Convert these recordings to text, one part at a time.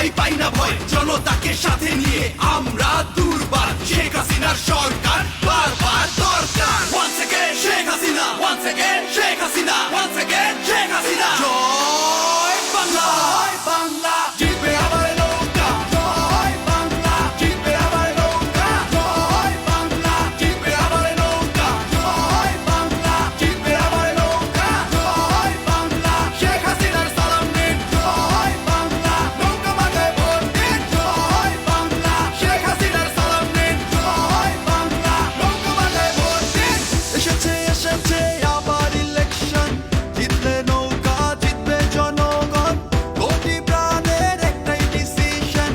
ভাই পাই না ভয়, জনতাকে সাথে নিয়ে আমরা দুর্বার। শেখ হাসিনার সরকার বারবার দরকার। Once again Sheikh Hasina, once again Sheikh Hasina, once again Sheikh Hasina. জয় বাংলা, জয় বাংলা, জিতবে আবার নৌকা। জয় বাংলা, জিতবে আবার নৌকা। জয় বাংলা, জিতবে আবার নৌকা। জয় বাংলা, জিতবে আবার নৌকা। জয় বাংলা, শেখ হাসিনার সালাম নিন। জয় বাংলা, নৌকা মাথায় ভোট দিন। জয় বাংলা, শেখ হাসিনার সালাম নিন। জয় বাংলা, নৌকা মাথায় ভোট দিন। এসেছে এসেছে আবার ইলেকশন, জিতলে নৌকা জিতবে জনগণ। কোটি প্রাণের একটাই ডিসিশন,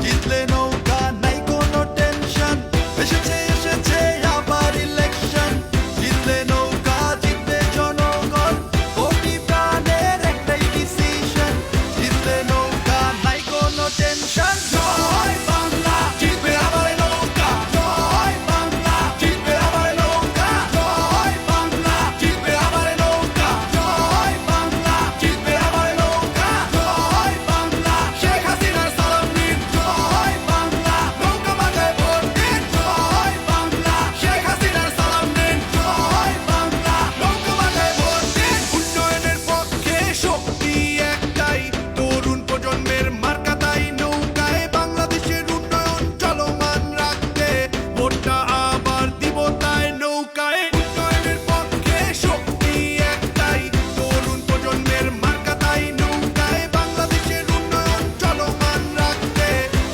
জিতলে নৌকা নাই কোনো টেনশন। এসেছে এসেছে আবার ইলেকশন, জিতলে নৌকা জিতবে জনগণ। কোটি প্রাণের একটাই ডিসিশন, জিতলে নৌকা নাই কোনো টেনশন। জয় বাংলা, জিতবে আবার নৌকা। জয় বাংলা, জিতবে আবার নৌকা। জয় বাংলা, জিতবে আবার নৌকা। জয় বাংলা, জিতবে আবার নৌকা। জয় বাংলা, শেখ হাসিনার সালাম নিন। জয় বাংলা, নৌকা মাথায় ভোট দিন। জয় বাংলা, শেখ হাসিনার সালাম নিন। জয় বাংলা, নৌকা মাথায় ভোট দিন। উন্নয়নের পক্ষে শক্তি একটাই, তরুণ প্রজন্মের মার্কা তাই নৌকায়। বাংলাদেশের উন্নয়ন চলমান রাখতে ভোটটা আবার দিব তাই নৌকায়। উন্নয়নের পক্ষে শক্তি একটাই, তরুণ প্রজন্মের মার্কা তাই নৌকায়। বাংলাদেশের উন্নয়ন চলমান রাখতে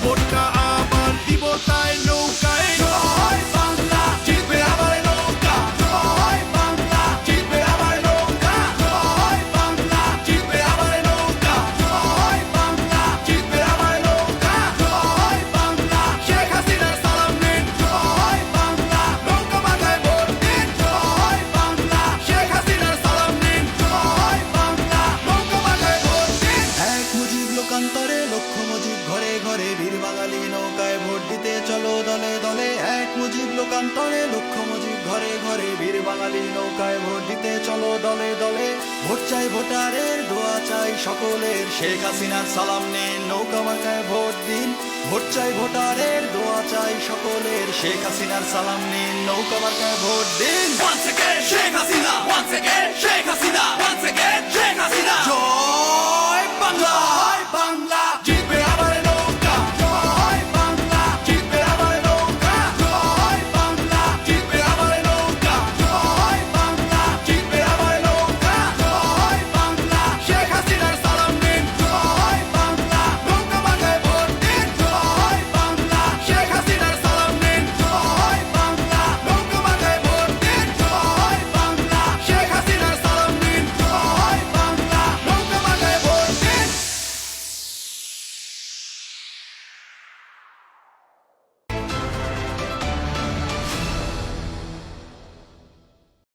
ভোটটা আবার দিব তাই নৌকায়। জয় বাংলা, জিতবে আবার নৌকা। জয় বাংলা, জিতবে আবার নৌকা। জয় বাংলা, জিতবে আবার নৌকা। জয় বাংলা, জিতবে আবার নৌকা। জয় বাংলা, শেখ হাসিনার সালাম নিন। জয় বাংলা, নৌকা মাথায় ভোট দিন। জয় বাংলা, শেখ হাসিনার সালাম নিন। জয় বাংলা, নৌকা মাথায় ভোট দিন। এক মুজিব লোকান্তরে লক্ষ মুজিব ঘরে ঘরে, বীর বাঙালি নৌকায় ভোট দিতে চলো দলে দলে। এক মুজিব লোকান্তরে লক্ষ মুজিব ঘরে ঘরে, বীর বাঙালি নৌকায় ভোট দিতে চলো দলে দলে। ভোট চাই ভোটারের, দোয়া চাই সকলের, শেখ হাসিনার সালাম নিন, নৌকা মার্কায় ভোট দিন। ভোট চাই ভোটারের, দোয়া চাই সকলের, শেখ হাসিনার সালাম নিন, নৌকা মার্কায় ভোট দিন। Once again Sheikh Hasina, once again Sheikh Hasina, once again Sheikh Hasina. জয়